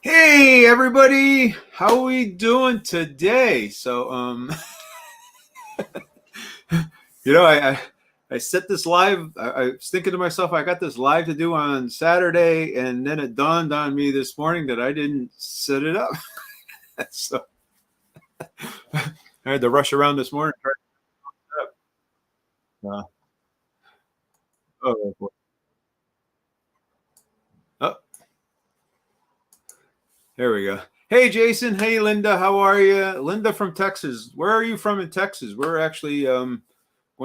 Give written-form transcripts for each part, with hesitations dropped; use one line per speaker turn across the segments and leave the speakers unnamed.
Hey everybody, how we doing today? You know, I set this live. I was thinking to myself, I got this live to do on Saturday, and then it dawned on me this morning that I didn't set it up. So I had to rush around this morning. Uh, oh, boy. Oh, there we go. Hey Jason, hey Linda, how are you? Linda from Texas. Where are you from in Texas? We're actually going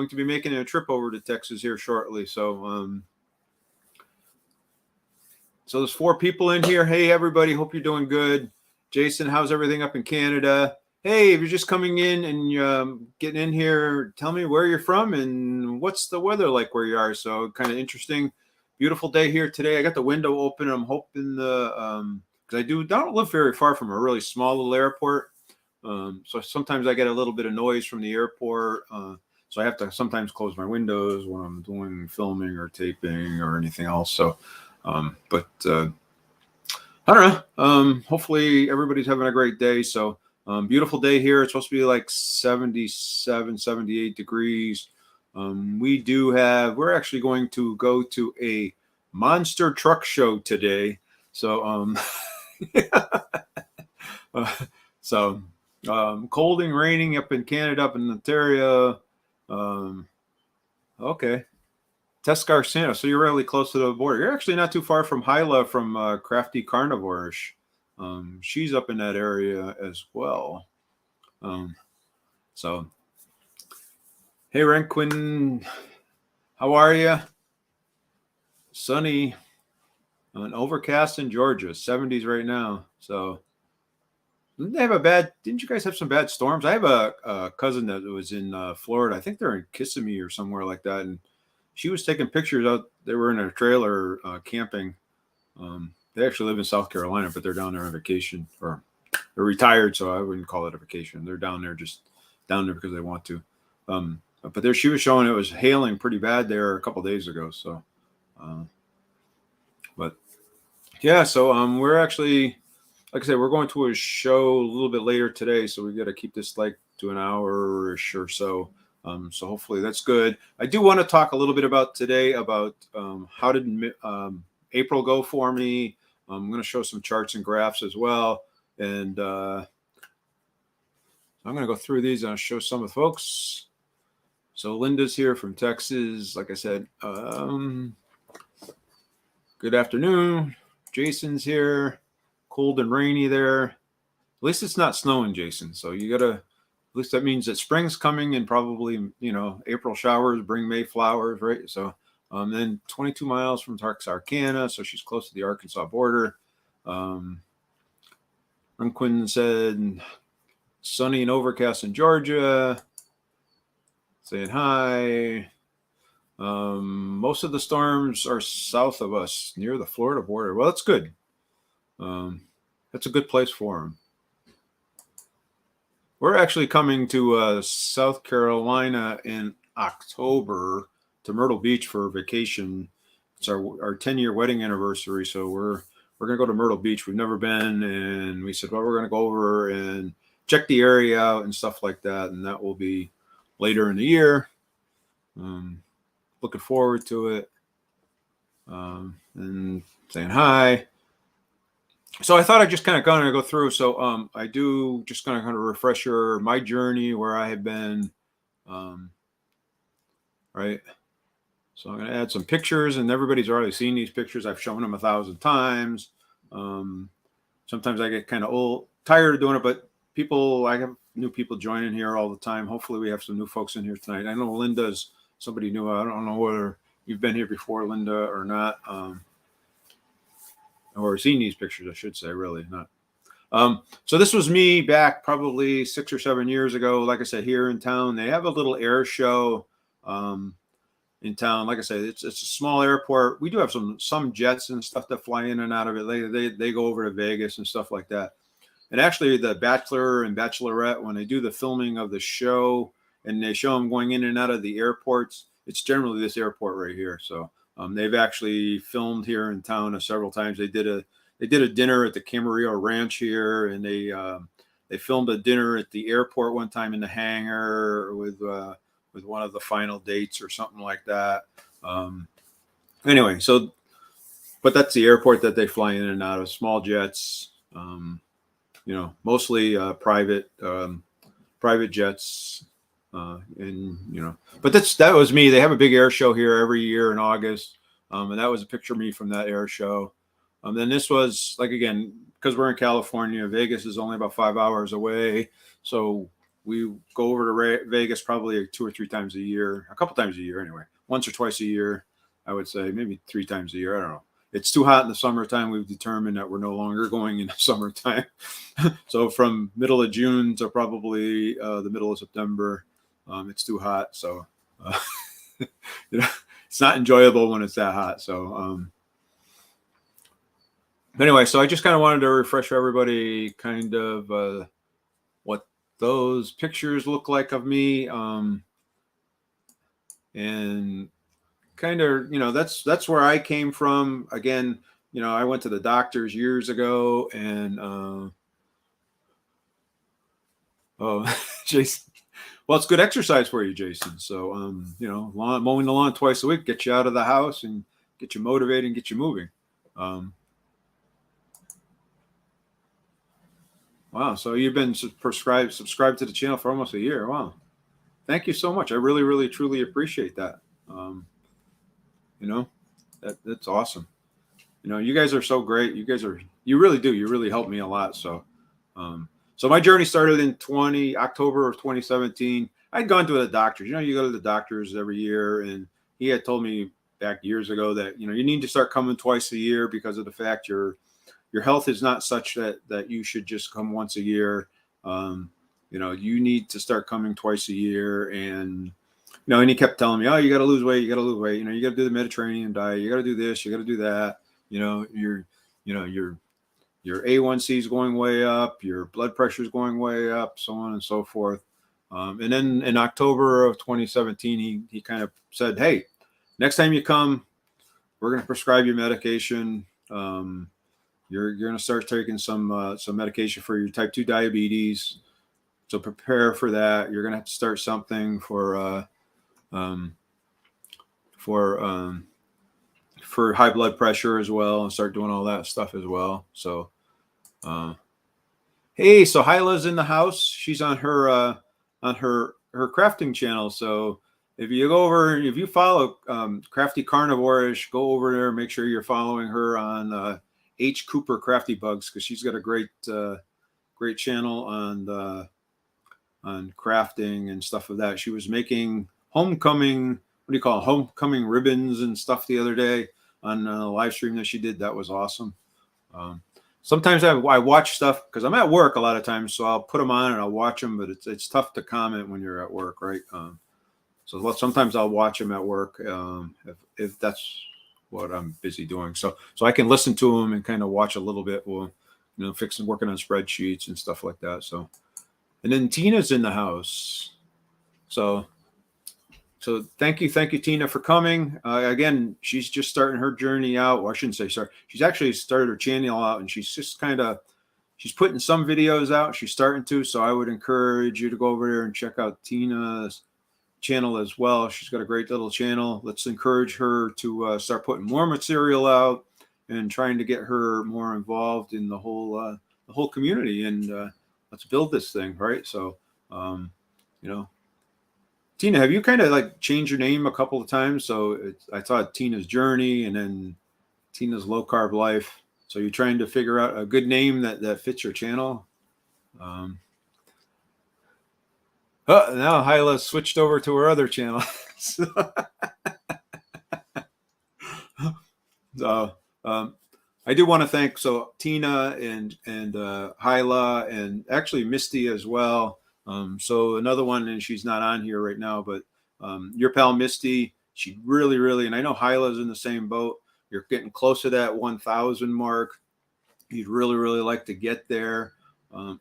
to be making a trip over to Texas here shortly. So there's four people in here. Hey, everybody. Hope you're doing good. Jason, how's everything up in Canada? Hey, if you're just coming in and getting in here, tell me where you're from and what's the weather like where you are. So kind of interesting. Beautiful day here today. I got the window open. I'm hoping because don't live very far from a really small little airport. So sometimes I get a little bit of noise from the airport. So I have to sometimes close my windows when I'm doing filming or taping or anything else. But I don't know. Hopefully everybody's having a great day. So beautiful day here. It's supposed to be like 77, 78 degrees. We're actually going to go to a monster truck show today. So, uh, so cold and raining up in Canada, up in Ontario. Um, okay. Tescarcina. So you're really close to the border. You're actually not too far from Hyla from Crafty Carnivore-ish. She's up in that area as well. Um, so, hey, Renquin, how are you? Sunny and overcast in Georgia, 70s right now. So, didn't you guys have some bad storms? I have a cousin that was in Florida. I think they're in Kissimmee or somewhere like that. And she was taking pictures out. They were in a trailer camping. They actually live in South Carolina, but they're down there on vacation, or they're retired, so I wouldn't call it a vacation. They're down there because they want to. But there, she was showing it was hailing pretty bad there a couple days ago. So, uh, but yeah, so we're actually, like I said, we're going to a show a little bit later today, so we got to keep this like to an hour or so. So hopefully that's good. I do want to talk a little bit about today about how did April go for me. I'm going to show some charts and graphs as well. And I'm going to go through these and I'll show some of the folks. So Linda's here from Texas. Like I said, good afternoon. Jason's here. Cold and rainy there. At least it's not snowing, Jason. So you got to, at least that means that spring's coming and probably, April showers bring May flowers, right? So then 22 miles from Texarkana. So she's close to the Arkansas border. Runquin said, sunny and overcast in Georgia. Saying hi. Most of the storms are south of us, near the Florida border. Well, that's good. That's a good place for them. We're actually coming to South Carolina in October to Myrtle Beach for vacation. It's our 10-year wedding anniversary, so we're going to go to Myrtle Beach. We've never been, and we said, well, we're going to go over and check the area out and stuff like that, and that will be later in the year. Looking forward to it, and saying hi. So I thought I'd just kind of go through. So I do just kind of refresher my journey where I have been, right? So I'm going to add some pictures, and everybody's already seen these pictures. I've shown them 1,000 times. Sometimes I get kind of tired of doing it, but I have new people joining here all the time. Hopefully we have some new folks in here tonight. I know Linda's somebody new. I don't know whether you've been here before, Linda, or not. Or seen these pictures, I should say, really not. So this was me back probably 6 or 7 years ago. Like I said, here in town, they have a little air show in town. Like I said, it's a small airport. We do have some jets and stuff that fly in and out of it. They go over to Vegas and stuff like that. And actually, the Bachelor and Bachelorette, when they do the filming of the show and they show them going in and out of the airports, it's generally this airport right here. So they've actually filmed here in town several times. They did they did a dinner at the Camarillo Ranch here, and they filmed a dinner at the airport one time in the hangar with one of the final dates or something like that. Anyway, so but that's the airport that they fly in and out of, small jets. Mostly private jets. But that was me. They have a big air show here every year in August. And that was a picture of me from that air show. Then this was, like, again, because we're in California, Vegas is only about 5 hours away. So we go over to Vegas probably like 2 or 3 times a year, a couple times a year anyway, once or twice a year, I would say, maybe 3 times a year. I don't know. It's too hot in the summertime. We've determined that we're no longer going in the summertime. So from middle of June to probably the middle of September, it's too hot. So it's not enjoyable when it's that hot. So anyway, so I just kind of wanted to refresh everybody kind of what those pictures look like of me, and kind of, that's where I came from. Again, I went to the doctors years ago, and Jason, well, it's good exercise for you, Jason. So mowing the lawn twice a week, get you out of the house and get you motivated and get you moving. Wow. So you've been subscribed to the channel for almost a year. Wow. Thank you so much. I really, really, truly appreciate that. That's awesome. You guys are so great. You really do. You really helped me a lot. So, so my journey started in October of 2017. I'd gone to the doctors. You go to the doctors every year, and he had told me back years ago that, you need to start coming twice a year because of the fact your health is not such that you should just come once a year. You need to start coming twice a year. And and he kept telling me, oh, you got to lose weight. You got to lose weight. You got to do the Mediterranean diet. You got to do this. You got to do that. Your A1C is going way up. Your blood pressure is going way up, so on and so forth. And then in October of 2017, he kind of said, hey, next time you come, we're going to prescribe you medication. You're going to start taking some medication for your type 2 diabetes. So prepare for that. You're going to have to start something for high blood pressure as well, and start doing all that stuff as well. So, hey, so Hyla's in the house. She's on her crafting channel. So if you follow Crafty Carnivore-ish, go over there. Make sure you're following her on H Cooper Crafty Bugs, because she's got a great channel on crafting and stuff of that. She was making homecoming ribbons and stuff the other day on a live stream that she did. That was awesome. Sometimes I watch stuff because I'm at work a lot of times, so I'll put them on and I'll watch them, but it's tough to comment when you're at work, right? So sometimes I'll watch them at work if that's what I'm busy doing. So I can listen to them and kind of watch a little bit while working on spreadsheets and stuff like that. So, and then Tina's in the house. So thank you, Tina, for coming. Again, she's just starting her journey out. Well, I shouldn't say start. She's actually started her channel out, and she's just she's putting some videos out. She's starting to. So I would encourage you to go over there and check out Tina's channel as well. She's got a great little channel. Let's encourage her to start putting more material out and trying to get her more involved in the whole community. And let's build this thing, right? So, Tina, have you kind of changed your name a couple of times? So I thought Tina's Journey and then Tina's Low Carb Life. So you're trying to figure out a good name that fits your channel. Now Hyla switched over to her other channel. I do want to thank Tina and Hyla and actually Misty as well. So another one, and she's not on here right now, but your pal Misty, she really, really, and I know Hyla's in the same boat. You're getting close to that 1,000 mark. You'd really, really like to get there.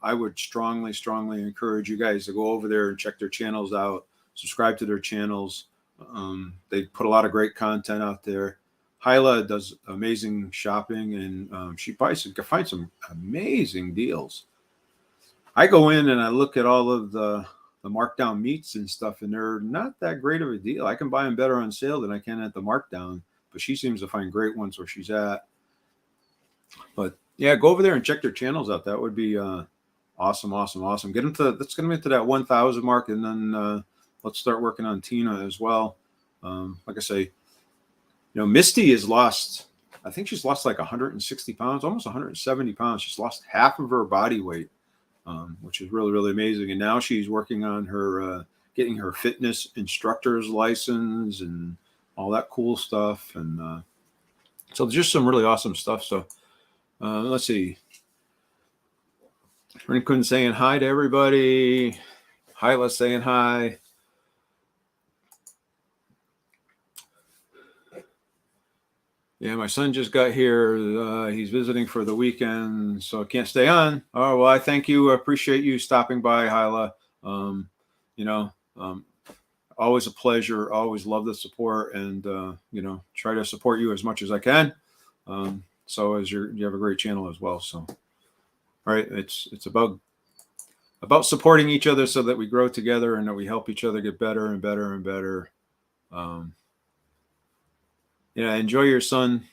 I would strongly, strongly encourage you guys to go over there and check their channels out, subscribe to their channels. They put a lot of great content out there. Hyla does amazing shopping, and she finds some amazing deals. I go in and I look at all of the markdown meats and stuff, and they're not that great of a deal. I can buy them better on sale than I can at the markdown, but she seems to find great ones where she's at. But yeah, go over there and check their channels out. That would be awesome. Let's get them into that 1,000 mark, and then let's start working on Tina as well. Like I say, Misty has lost, I think she's lost like 160 pounds, almost 170 pounds. She's lost half of her body weight, which is really, really amazing. And now she's working on her getting her fitness instructor's license and all that cool stuff. And so just some really awesome stuff. So let's see. Rincon saying hi to everybody. Hyla saying hi. Yeah, my son just got here. He's visiting for the weekend, so I can't stay on. Oh, well, I thank you. I appreciate you stopping by, Hyla. Always a pleasure. Always love the support, and try to support you as much as I can. So as you have a great channel as well. So, all right, it's about supporting each other so that we grow together and that we help each other get better and better and better. Enjoy your son.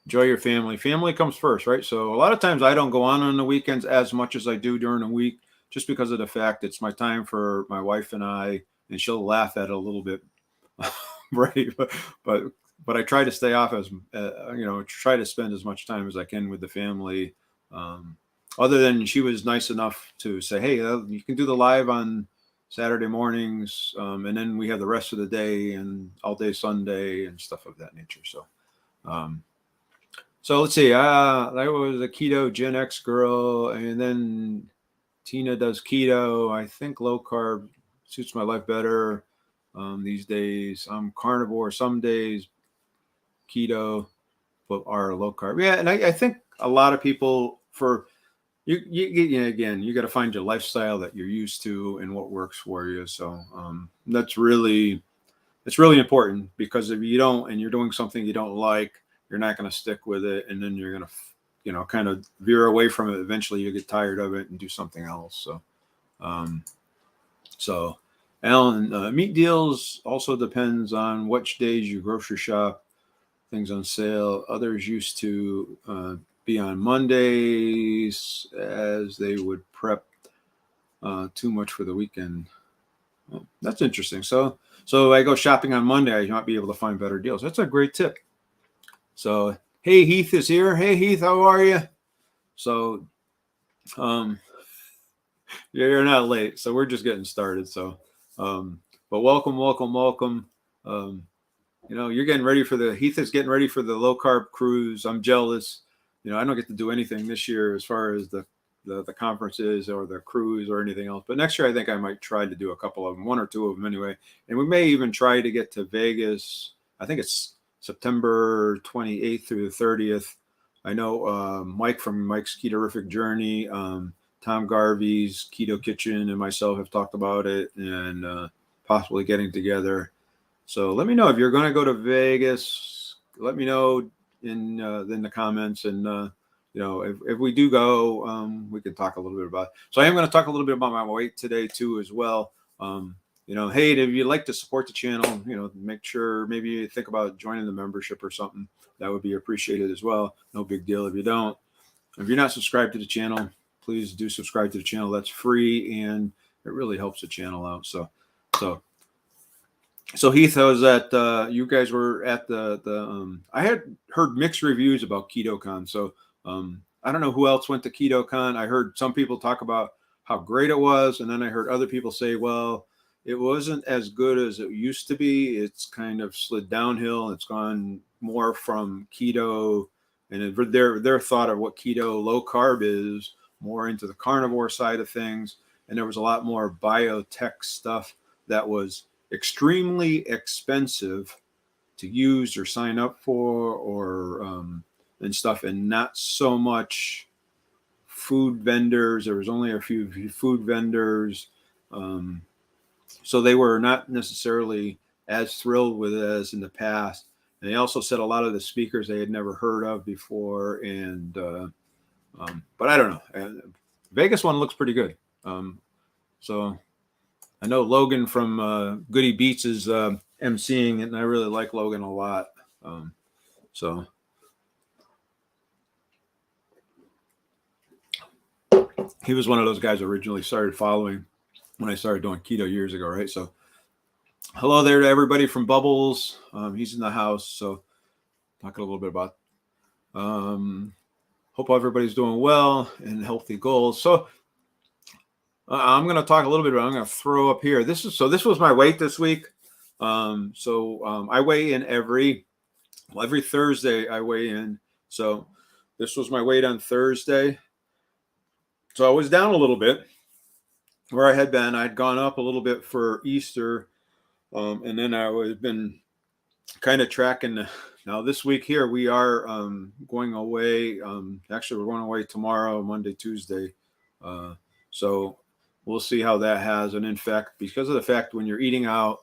Enjoy your family. Family comes first, right? So a lot of times I don't go on the weekends as much as I do during the week, just because of the fact it's my time for my wife and I, and she'll laugh at it a little bit, right? But I try to stay off try to spend as much time as I can with the family. Other than she was nice enough to say, hey, you can do the live on Saturday mornings, and then we have the rest of the day and all day Sunday and stuff of that nature. So let's see. That was a keto Gen X girl, and then Tina does keto. I think low carb suits my life better these days. I'm carnivore some days, keto, but are low carb. Yeah, and I think a lot of people you got to find your lifestyle that you're used to and what works for you. So it's really important, because if you don't, and you're doing something you don't like, you're not going to stick with it, and then you're going to kind of veer away from it. Eventually you get tired of it and do something else. So Alan, meat deals also depends on which days you grocery shop. Things on sale. Others used to be on Mondays, as they would prep too much for the weekend. Well, that's interesting. So I go shopping on Monday, I might be able to find better deals. That's a great tip. So, hey, Heath is here. Hey, Heath, how are you? So, you're not late. So we're just getting started. So, but welcome. You're getting ready for Heath is getting ready for the low carb cruise. I'm jealous. I don't get to do anything this year as far as the conferences or the cruise or anything else. But next year, I think I might try to do a couple of them, one or two of them anyway. And we may even try to get to Vegas. I think it's September 28th through the 30th. I know Mike from Mike's Keto-rific Journey, Tom Garvey's Keto Kitchen, and myself have talked about it, and possibly getting together. So let me know if you're going to go to Vegas. Let me know in the comments, and if we do go, we can talk a little bit about it. So I am going to talk a little bit about my weight today too, as well. Hey, if you'd like to support the channel, make sure maybe you think about joining the membership or something. That would be appreciated as well. No big deal if you don't. If you're not subscribed to the channel, please do subscribe to the channel. That's free, and it really helps the channel out. So Heath, I was at you guys were at the I had heard mixed reviews about KetoCon. So I don't know who else went to KetoCon. I heard some people talk about how great it was, and then I heard other people say, well, it wasn't as good as it used to be. It's kind of slid downhill. It's gone more from keto, and their thought of what keto low carb is more into the carnivore side of things. And there was a lot more biotech stuff that was extremely expensive to use or sign up for, or and stuff, and not so much food vendors. There was only a few food vendors, so they were not necessarily as thrilled with it as in the past. And they also said a lot of the speakers they had never heard of before. And but I don't know. Vegas one looks pretty good. So I know Logan from Goody Beats is emceeing it, and I really like Logan a lot. So he was one of those guys I originally started following when I started doing keto years ago, right? So hello there to everybody from Bubbles. He's in the house, so talking a little bit about. Hope everybody's doing well and healthy goals. So I'm going to talk a little bit about. I'm going to throw up here. This was my weight this week. I weigh in every Thursday. I weigh in. So this was my weight on Thursday. So I was down a little bit where I had been. I'd gone up a little bit for Easter, and then I was been kind of tracking. Now this week here we are going away. Actually, we're going away tomorrow, Monday, Tuesday. So we'll see how that has an effect, because of the fact when you're eating out,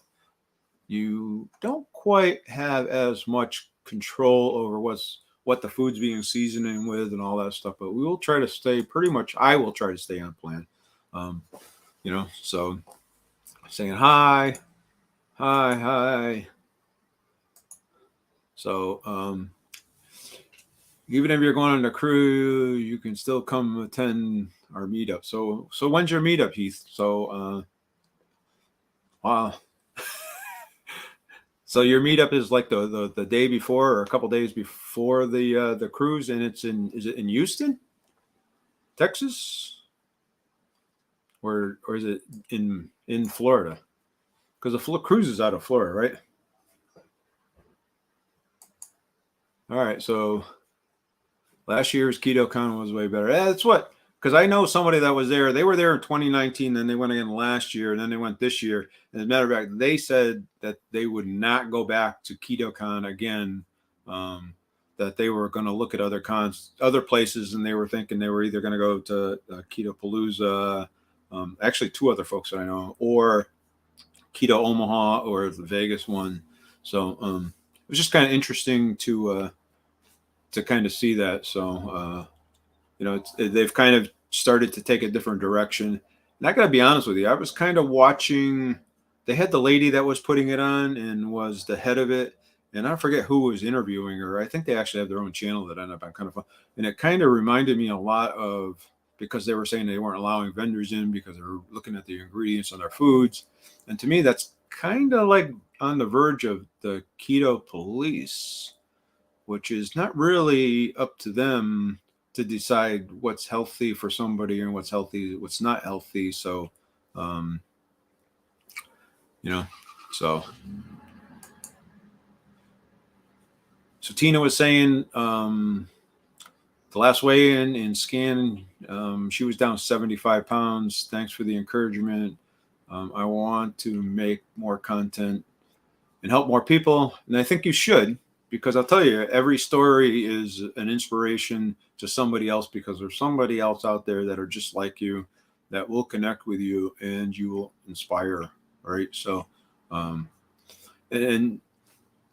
you don't quite have as much control over what the food's being seasoning with and all that stuff. But we will try to stay I will try to stay on plan. So saying hi. So even if you're going on a cruise, you can still come attend our meetup. So when's your meetup, Heath? So wow. So your meetup is like the day before or a couple days before the cruise, and is it in Houston, Texas, or is it in Florida? Because the cruise is out of Florida, right? All right, so last year's KetoCon was way better. That's what, because I know somebody that was there. They were there in 2019, then they went again last year, and then they went this year. And as a matter of fact, they said that they would not go back to KetoCon again, that they were going to look at other places, and they were thinking they were either going to go to Ketopalooza, actually two other folks that I know, or Keto Omaha, or the Vegas one. So it was just kind of interesting to kind of see that. So they've kind of started to take a different direction. And I got to be honest with you, I was kind of watching. They had the lady that was putting it on and was the head of it, and I forget who was interviewing her. I think they actually have their own channel that ended up on kind of fun. And it kind of reminded me a lot of, because they were saying they weren't allowing vendors in because they were looking at the ingredients on their foods. And to me, that's kind of like on the verge of the keto police, which is not really up to them to decide what's healthy for somebody and what's not healthy. So, so Tina was saying, the last weigh-in and scan, she was down 75 pounds. Thanks for the encouragement. I want to make more content and help more people. And I think you should, because I'll tell you, every story is an inspiration to somebody else, because there's somebody else out there that are just like you, that will connect with you and you will inspire, right? So, and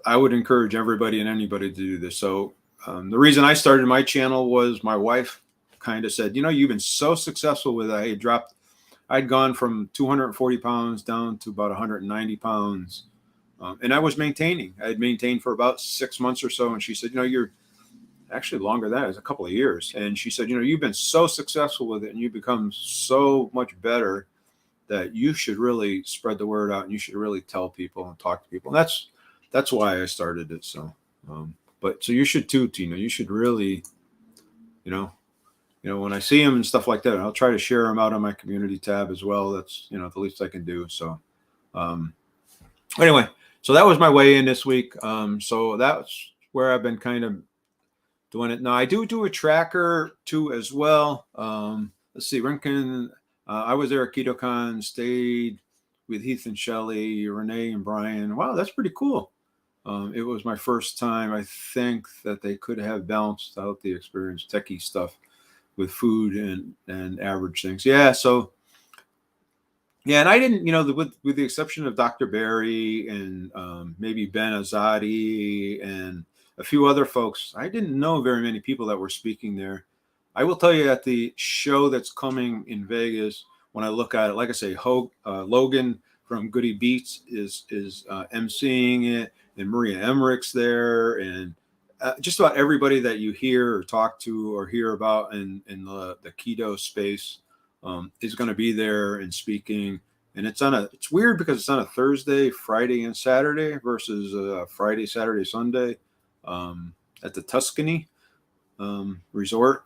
I would encourage everybody and anybody to do this. So the reason I started my channel was my wife kind of said, you've been so successful with it. I'd gone from 240 pounds down to about 190 pounds. And I was maintaining. I had maintained for about 6 months or so. And she said, you're actually longer than that. It was a couple of years. And she said, you've been so successful with it and you've become so much better that you should really spread the word out and you should really tell people and talk to people. And that's why I started it. So, but so you should too, Tina. You should really, when I see them and stuff like that, I'll try to share them out on my community tab as well. That's, the least I can do. So, anyway, so that was my weigh-in this week. So that's where I've been kind of doing it. Now I do a tracker too as well. Let's see, Rinkin. I was there at KetoCon, stayed with Heath and Shelley, Renee and Brian. Wow, that's pretty cool. It was my first time. I think that they could have balanced out the experience, techie stuff with food and average things. Yeah, so Yeah, and I didn't, with the exception of Dr. Barry and maybe Ben Azadi and a few other folks, I didn't know very many people that were speaking there. I will tell you at the show that's coming in Vegas, when I look at it, like I say, Logan from Goody Beats is emceeing it, and Maria Emmerich's there, and just about everybody that you hear or talk to or hear about in the keto space is going to be there and speaking. And it's weird because it's on a Thursday, Friday, and Saturday versus Friday, Saturday, Sunday at the Tuscany resort,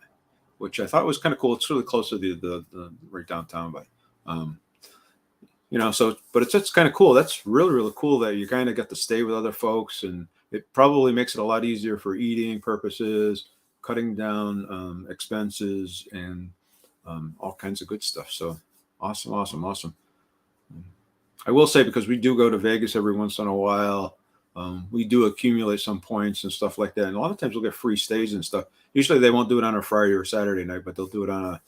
which I thought was kind of cool. It's really close to the right downtown, but but it's kind of cool. That's really, really cool that you kind of get to stay with other folks, and it probably makes it a lot easier for eating purposes, cutting down expenses, and all kinds of good stuff. So awesome, awesome, awesome. I will say, because we do go to Vegas every once in a while, we do accumulate some points and stuff like that. And a lot of times we'll get free stays and stuff. Usually they won't do it on a Friday or Saturday night, but they'll do it on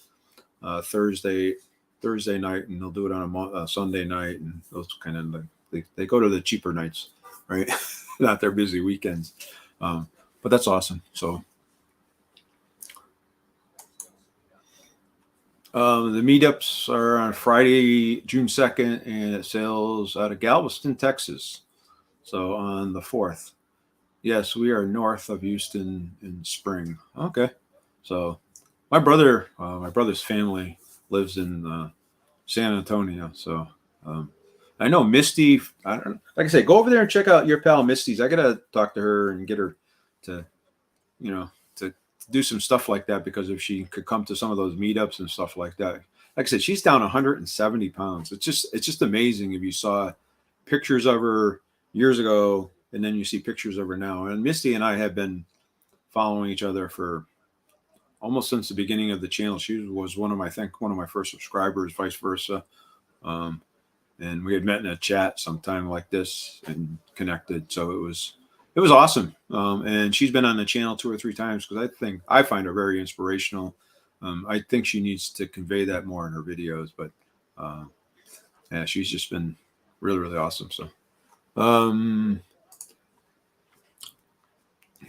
a Thursday night, and they'll do it on a Sunday night, and those kind of they go to the cheaper nights, right? Not their busy weekends. But that's awesome. So the meetups are on Friday, June 2nd, and it sails out of Galveston, Texas. So on the 4th. Yes, we are north of Houston in Spring. Okay. So my brother's family lives in San Antonio. So I know Misty. I don't, like I say, go over there and check out your pal Misty's. I gotta talk to her and get her to, to do some stuff like that, because if she could come to some of those meetups and stuff like that. Like I said, she's down 170 pounds. It's just amazing if you saw pictures of her years ago, and then you see pictures of her now. And Misty and I have been following each other for almost since the beginning of the channel. She was one of my first subscribers, vice versa. And we had met in a chat sometime like this and connected. So it was awesome. And she's been on the channel 2 or 3 times, because I find her very inspirational. I think she needs to convey that more in her videos, but yeah, she's just been really, really awesome. So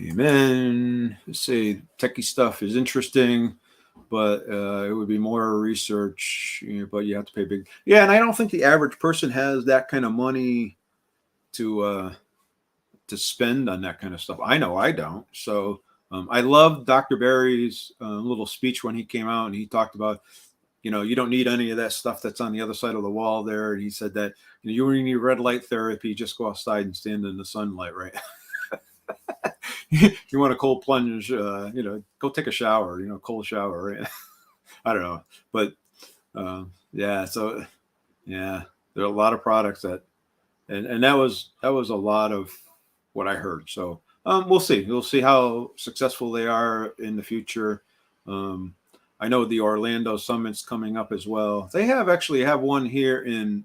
amen. Let's say techie stuff is interesting, but it would be more research, but you have to pay big. Yeah, and I don't think the average person has that kind of money to spend on that kind of stuff. I know I don't. So I love Dr. Barry's little speech when he came out, and he talked about, you don't need any of that stuff that's on the other side of the wall there. And he said that you only need red light therapy. Just go outside and stand in the sunlight, right? You want a cold plunge, go take a shower, cold shower, right? I don't know, but yeah. So yeah, there are a lot of products that, and that was a lot of what I heard. So we'll see. We'll see how successful they are in the future. I know the Orlando Summit's coming up as well. They actually have one here in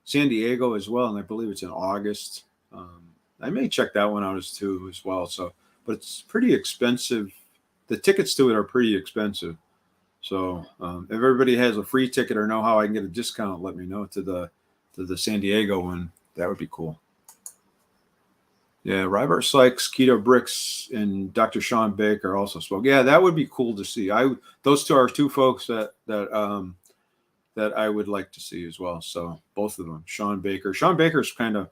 San Diego as well, and I believe it's in August. I may check that one out as well. So, but it's pretty expensive. The tickets to it are pretty expensive. So if everybody has a free ticket or know how I can get a discount, let me know to the San Diego one. That would be cool. Yeah, Robert Sykes, Keto Bricks, and Dr. Sean Baker also spoke. Yeah, that would be cool to see. Those two are 2 folks that I would like to see as well. So both of them, Sean Baker's kind of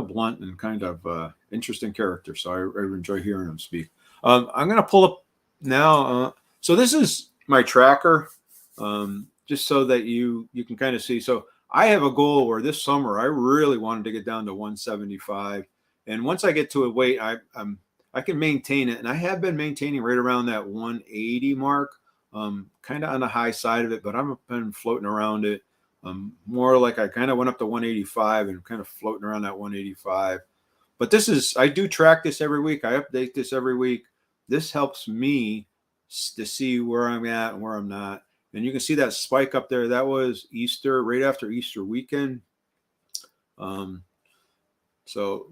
blunt and kind of interesting character. So I enjoy hearing him speak. I'm going to pull up now. So this is my tracker, just so that you can kind of see. So I have a goal where this summer I really wanted to get down to 175. And once I get to a weight, I can maintain it. And I have been maintaining right around that 180 mark, kind of on the high side of it, but I've been floating around it. More like I kind of went up to 185 and kind of floating around that 185. But I do track this every week. I update this every week. This helps me to see where I'm at and where I'm not. And you can see that spike up there. That was Easter, right after Easter weekend. So,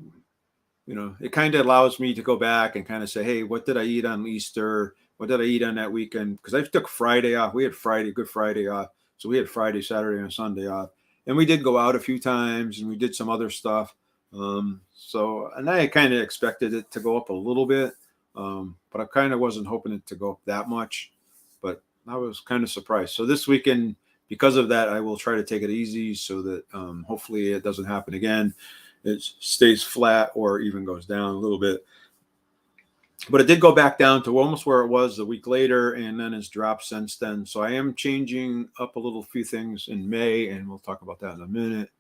it kind of allows me to go back and kind of say, hey, what did I eat on Easter? What did I eat on that weekend? Because I took Friday off. We had Good Friday off. So we had Friday, Saturday, and Sunday off. And we did go out a few times, and we did some other stuff. And I kind of expected it to go up a little bit, but I kind of wasn't hoping it to go up that much. But I was kind of surprised. So this weekend, because of that, I will try to take it easy so that hopefully it doesn't happen again. It stays flat or even goes down a little bit. But it did go back down to almost where it was a week later, and then it's dropped since then. So I am changing up a little few things in May, and we'll talk about that in a minute.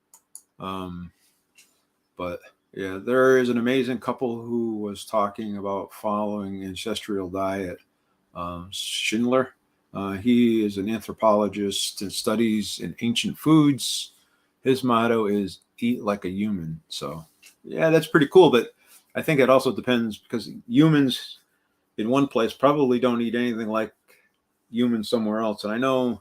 But yeah, there is an amazing couple who was talking about following ancestral diet. Schindler, he is an anthropologist and studies in ancient foods. His motto is "Eat like a human." So yeah, that's pretty cool. But I think it also depends, because humans in one place probably don't eat anything like humans somewhere else. And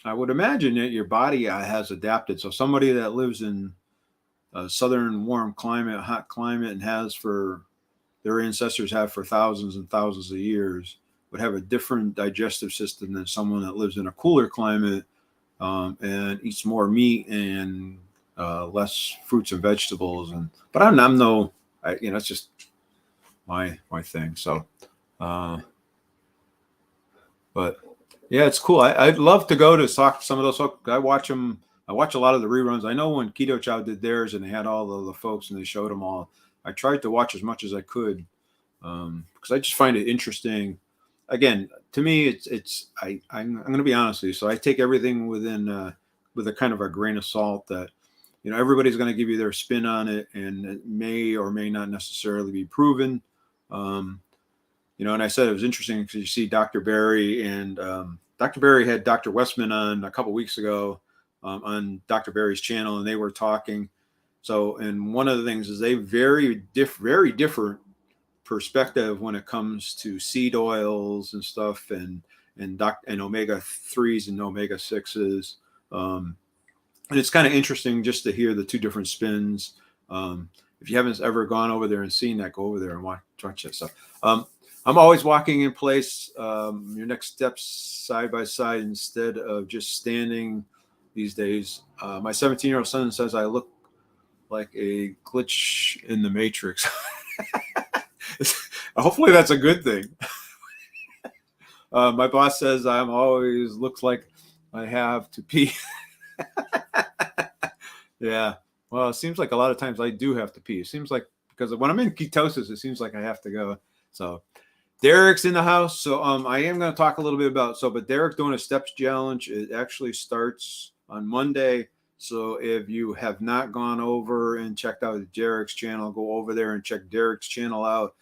I would imagine that your body has adapted. So somebody that lives in a southern warm climate, hot climate, and their ancestors have for thousands and thousands of years, would have a different digestive system than someone that lives in a cooler climate and eats more meat and less fruits and vegetables. But it's just my thing. So, but yeah, it's cool. I'd love to go to some of those folks. I watch them. I watch a lot of the reruns. I know when Keto Chow did theirs and they had all of the folks and they showed them all, I tried to watch as much as I could because I just find it interesting. Again, to me, I'm going to be honest with you. So I take everything with a kind of a grain of salt that, everybody's going to give you their spin on it, and it may or may not necessarily be proven. And I said it was interesting because you see Dr. Berry and Dr. Berry had Dr. Westman on a couple weeks ago on Dr. Berry's channel, and they were talking. So, and one of the things is they very different perspective when it comes to seed oils and stuff, and omega 3s and omega 6s. And it's kind of interesting just to hear the two different spins. If you haven't ever gone over there and seen that, go over there and watch that stuff. I'm always walking in place, your next steps side by side instead of just standing these days. My 17-year-old son says I look like a glitch in the Matrix. Hopefully that's a good thing. My boss says I'm always looks like I have to pee. Yeah. Well, it seems like a lot of times I do have to pee. It seems like because when I'm in ketosis, it seems like I have to go. So Derek's in the house. So I am going to talk a little bit but Derek doing a steps challenge. It actually starts on Monday. So if you have not gone over and checked out Derek's channel, go over there and check Derek's channel out.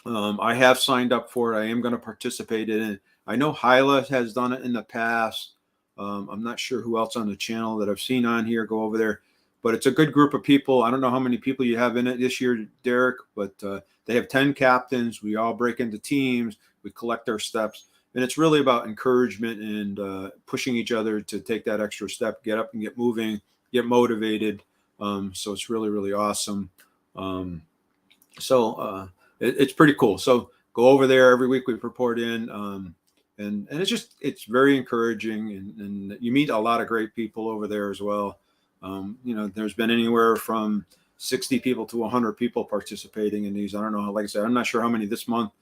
I have signed up for it. I am going to participate in it. I know Hyla has done it in the past. I'm not sure who else on the channel that I've seen on here go over there, but it's a good group of people. I don't know how many people you have in it this year, Derek, but they have 10 captains. We all break into teams. We collect our steps, and it's really about encouragement and pushing each other to take that extra step, get up and get moving, get motivated. So it's really, really awesome. It's pretty cool. So go over there every week. We report in, and it's very encouraging, and you meet a lot of great people over there as well. There's been anywhere from 60 people to 100 people participating in these. I don't know. Like I said, I'm not sure how many this month,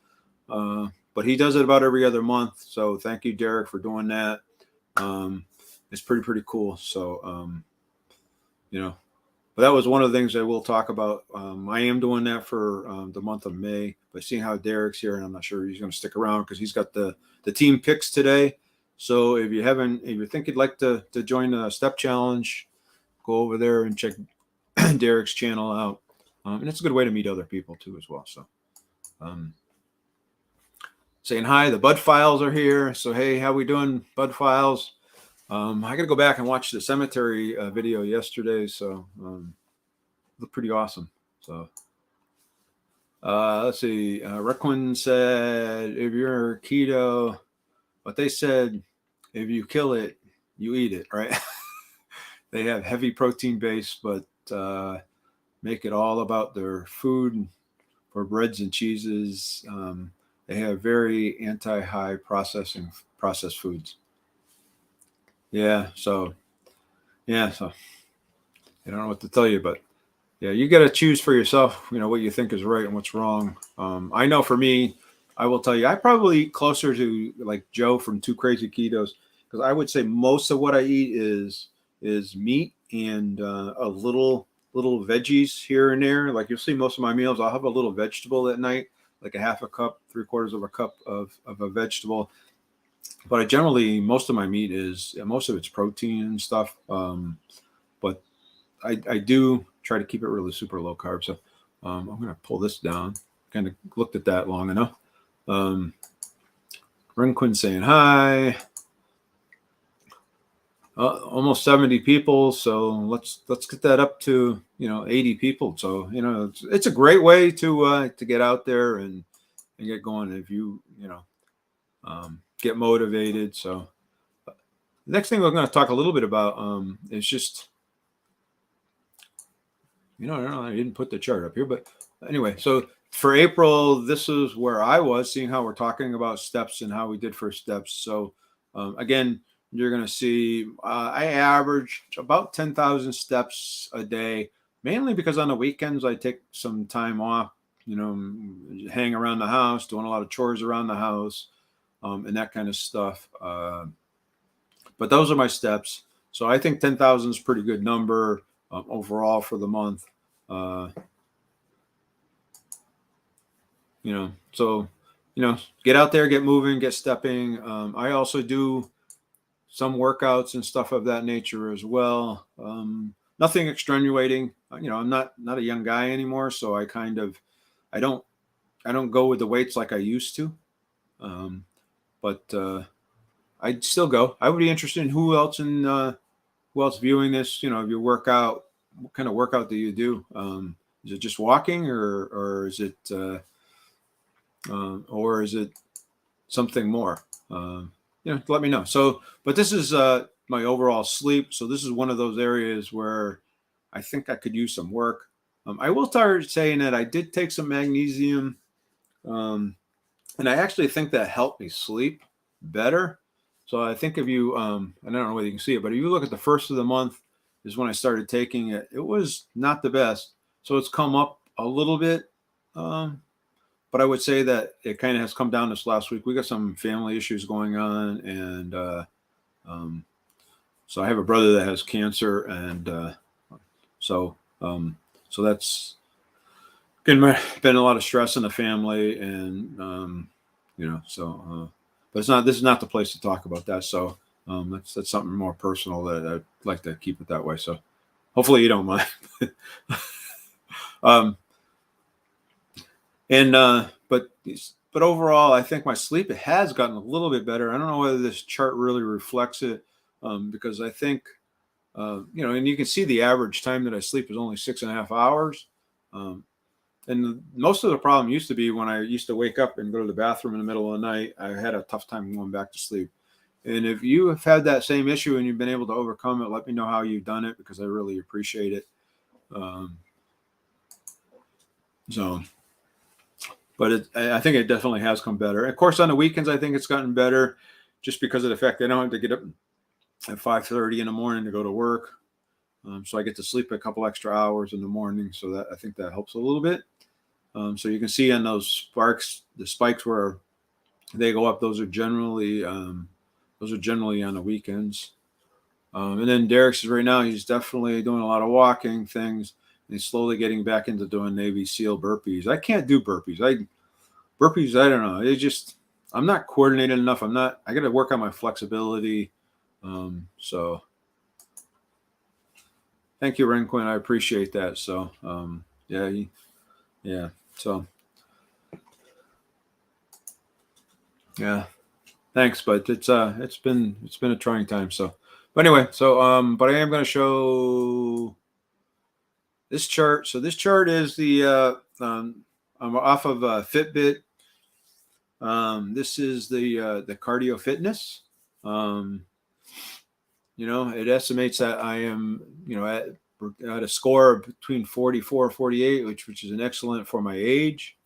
but he does it about every other month. So thank you, Derek, for doing that. It's pretty cool. So, but that was one of the things I will talk about. I am doing that for the month of May, but seeing how Derek's here, and I'm not sure he's going to stick around because he's got the team picks today. So if you think you'd like to join the step challenge, go over there and check Derek's channel out. And it's a good way to meet other people too as well. So saying hi, the Bud Files are here. So, hey, how we doing, Bud Files? I got to go back and watch the cemetery video yesterday. So looked pretty awesome. So let's see. Requin said, if you're keto, but they said, if you kill it, you eat it, right? They have heavy protein base, but make it all about their food for breads and cheeses. They have very anti-high processed foods. yeah. So yeah. So I don't know what to tell you, but yeah, you got to choose for yourself. You know what you think is right and what's wrong. I know for me, I will tell you, I probably eat closer to like Joe from Two Crazy Ketos, because I would say most of what I eat is meat and a little veggies here and there. Like you'll see most of my meals, I'll have a little vegetable at night, like a half a cup, 3/4 of a cup of a vegetable. But I generally, most of my meat is, most of it's protein and stuff. But I do try to keep it really super low carb. So I'm going to pull this down. Kind of looked at that long enough. Renquin saying hi. Almost 70 people. So let's get that up to 80 people. So it's a great way to get out there and get going if you get motivated. So the next thing we're going to talk a little bit about is just I don't know, I didn't put the chart up here, but anyway, so for April, this is where I was seeing how we're talking about steps and how we did for steps. So again, you're going to see I average about 10,000 steps a day, mainly because on the weekends I take some time off, hang around the house, doing a lot of chores around the house and that kind of stuff. But those are my steps. So I think 10,000 is a pretty good number overall for the month. So get out there, get moving, get stepping. I also do some workouts and stuff of that nature as well. Nothing extenuating. I'm not a young guy anymore, so I don't go with the weights like I used to. But I'd still go. I would be interested in who else viewing this. If you work out, what kind of workout do you do? Is it just walking, or is it something more? Let me know. So, but this is my overall sleep. So this is one of those areas where I think I could use some work. I will start saying that I did take some magnesium, and I actually think that helped me sleep better. So I think if you, I don't know whether you can see it, but if you look at the first of the month is when I started taking it. It was not the best. So it's come up a little bit. But I would say that it kind of has come down this last week. We got some family issues going on. And so I have a brother that has cancer. And so that's been a lot of stress in the family. And, but this is not the place to talk about that. So that's something more personal that I'd like to keep it that way. So hopefully you don't mind. But overall, I think my sleep has gotten a little bit better. I don't know whether this chart really reflects it, because I think, and you can see the average time that I sleep is only 6.5 hours. And most of the problem used to be when I used to wake up and go to the bathroom in the middle of the night. I had a tough time going back to sleep. And if you have had that same issue and you've been able to overcome it, let me know how you've done it, because I really appreciate it. But I think it definitely has come better. Of course, on the weekends, I think it's gotten better just because of the fact that I don't have to get up at 5:30 in the morning to go to work. So I get to sleep a couple extra hours in the morning. So that I think that helps a little bit. So you can see on those the spikes where they go up, those are generally on the weekends. And then Derek says right now he's definitely doing a lot of walking things. And he's slowly getting back into doing Navy SEAL burpees. I can't do burpees. I don't know. I'm not coordinated enough. I got to work on my flexibility. So thank you, Renquin. I appreciate that. So, yeah. So, yeah, thanks. But it's been a trying time. So, but anyway, so, but I am going to show this chart. So this chart is I'm off of Fitbit. This is the cardio fitness. It estimates that I am, at a score between 44 and 48, which is an excellent for my age.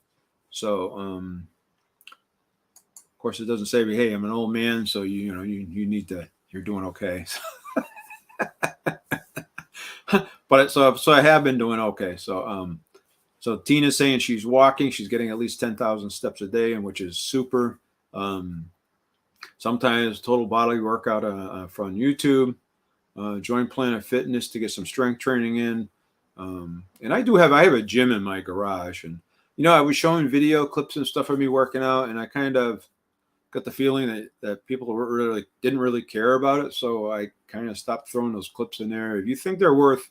So, of course, it doesn't say, hey, I'm an old man, so you need to you're doing okay. But so I have been doing okay. So Tina's saying she's walking. She's getting at least 10,000 steps a day, and which is super. Sometimes total bodily workout from YouTube. Join Planet Fitness to get some strength training in. And I have a gym in my garage, and I was showing video clips and stuff of me working out, and I kind of got the feeling that people didn't really care about it. So I kind of stopped throwing those clips in there. If you think they're worth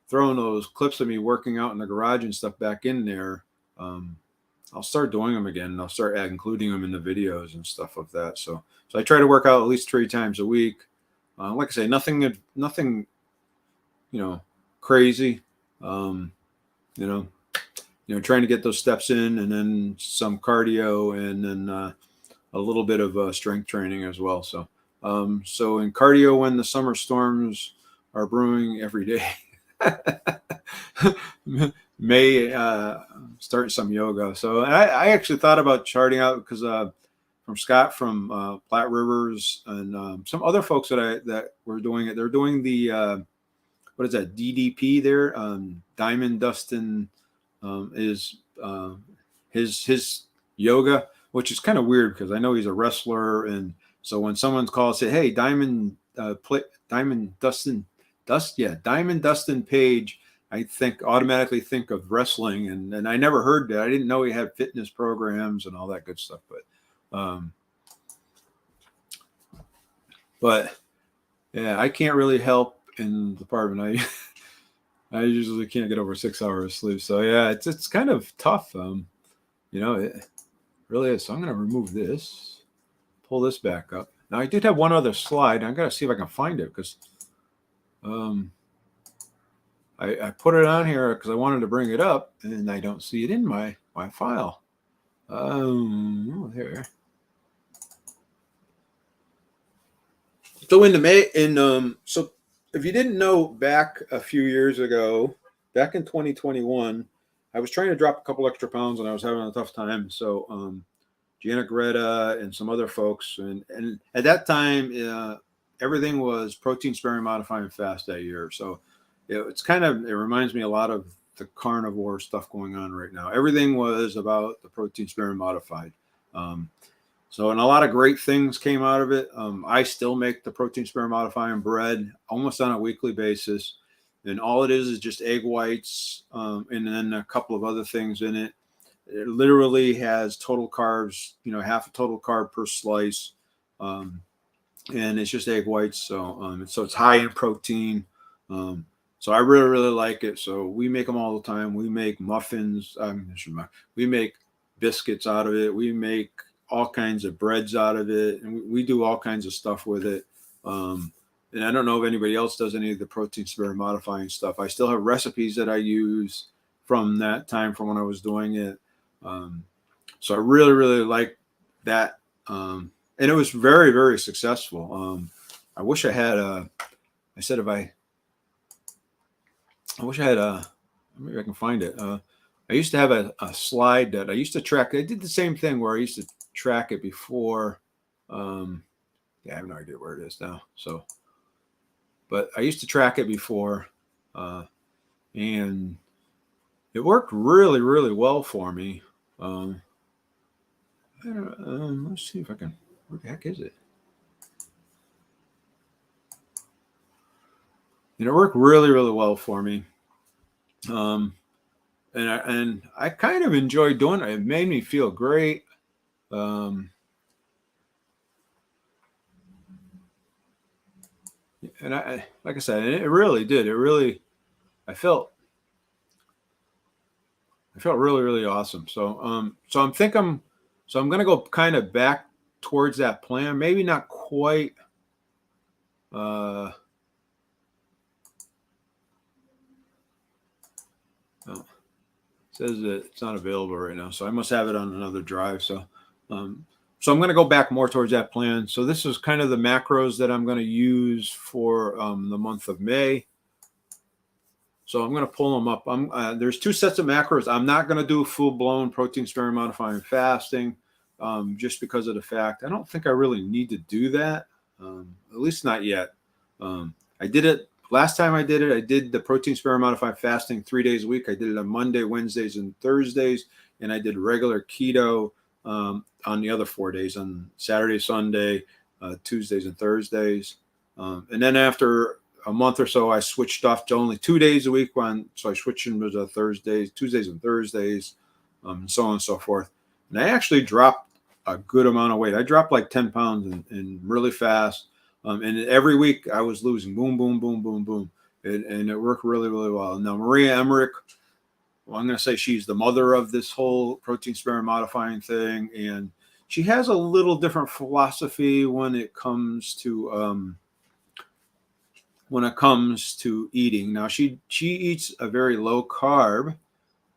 throwing those clips of me working out in the garage and stuff back in there, I'll start doing them again, and I'll start including them in the videos and stuff like that. So I try to work out at least 3 times a week. Like I say, nothing, crazy. Trying to get those steps in, and then some cardio, and then a little bit of strength training as well. So in cardio, when the summer storms are brewing every day, may start some yoga. So I actually thought about charting out, because from Scott from Platte Rivers, and some other folks that were doing it. They're doing the what is that, DDP there? Diamond Dustin is his yoga, which is kind of weird because I know he's a wrestler, and so when someone calls, say, "Hey, Diamond Dustin Page," I automatically think of wrestling, and I never heard that. I didn't know he had fitness programs and all that good stuff, but yeah, I can't really help in the department. I usually can't get over 6 hours of sleep, so yeah, it's kind of tough. It really is. So I'm going to remove this, pull this back up. Now I did have one other slide. I'm going to see if I can find it, because I put it on here because I wanted to bring it up, and I don't see it in my file. There. So so if you didn't know, back a few years ago, back in 2021, I was trying to drop a couple extra pounds, and I was having a tough time. So Gianna Greta and some other folks, and at that time, everything was protein sparing, modifying fast that year. So it reminds me a lot of the carnivore stuff going on right now. Everything was about the protein sparing modified. And a lot of great things came out of it. I still make the protein sparing modifying bread almost on a weekly basis. And all it is just egg whites, and then a couple of other things in it. It literally has total carbs, half a total carb per slice. And it's just egg whites. So it's high in protein. So I really, really like it. So we make them all the time. We make muffins. We make biscuits out of it. We make all kinds of breads out of it, and we do all kinds of stuff with it. And I don't know if anybody else does any of the protein sparing modifying stuff. I still have recipes that I use from that time, from when I was doing it. So I really, really like that. And it was very, very successful. I wish I had maybe I can find it. I used to have a slide that I used to track. I did the same thing where I used to track it before. I have no idea where it is now. But I used to track it before, and it worked really, really well for me. Let's see if I can. Where the heck is it? And it worked really, really well for me. And I kind of enjoyed doing it. It made me feel great. And like I said, it really did. I felt really, really awesome. So I'm going to go kind of back towards that plan. Maybe not quite. It says that it's not available right now, so I must have it on another drive. So I'm going to go back more towards that plan. So this is kind of the macros that I'm going to use for the month of May. So I'm going to pull them up. There's 2 sets of macros. I'm not going to do full-blown protein sparing modifying fasting, just because of the fact I don't think I really need to do that. At least not yet. I did it last time I did it. I did the protein sparing modified fasting 3 days a week. I did it on Monday, Wednesdays, and Thursdays, and I did regular keto on the other 4 days, on Saturday, Sunday, Tuesdays, and Thursdays. And then after a month or so, I switched off to only 2 days a week. So I switched into the Thursdays, Tuesdays, and Thursdays, and so on and so forth. And I actually dropped a good amount of weight. I dropped like 10 pounds and really fast. And every week I was losing, boom, boom, boom, boom, boom. And it worked really, really well. Now, Maria Emmerich, well, I'm going to say she's the mother of this whole protein sparing modifying thing. And she has a little different philosophy when it comes to eating. Now, she eats a very low carb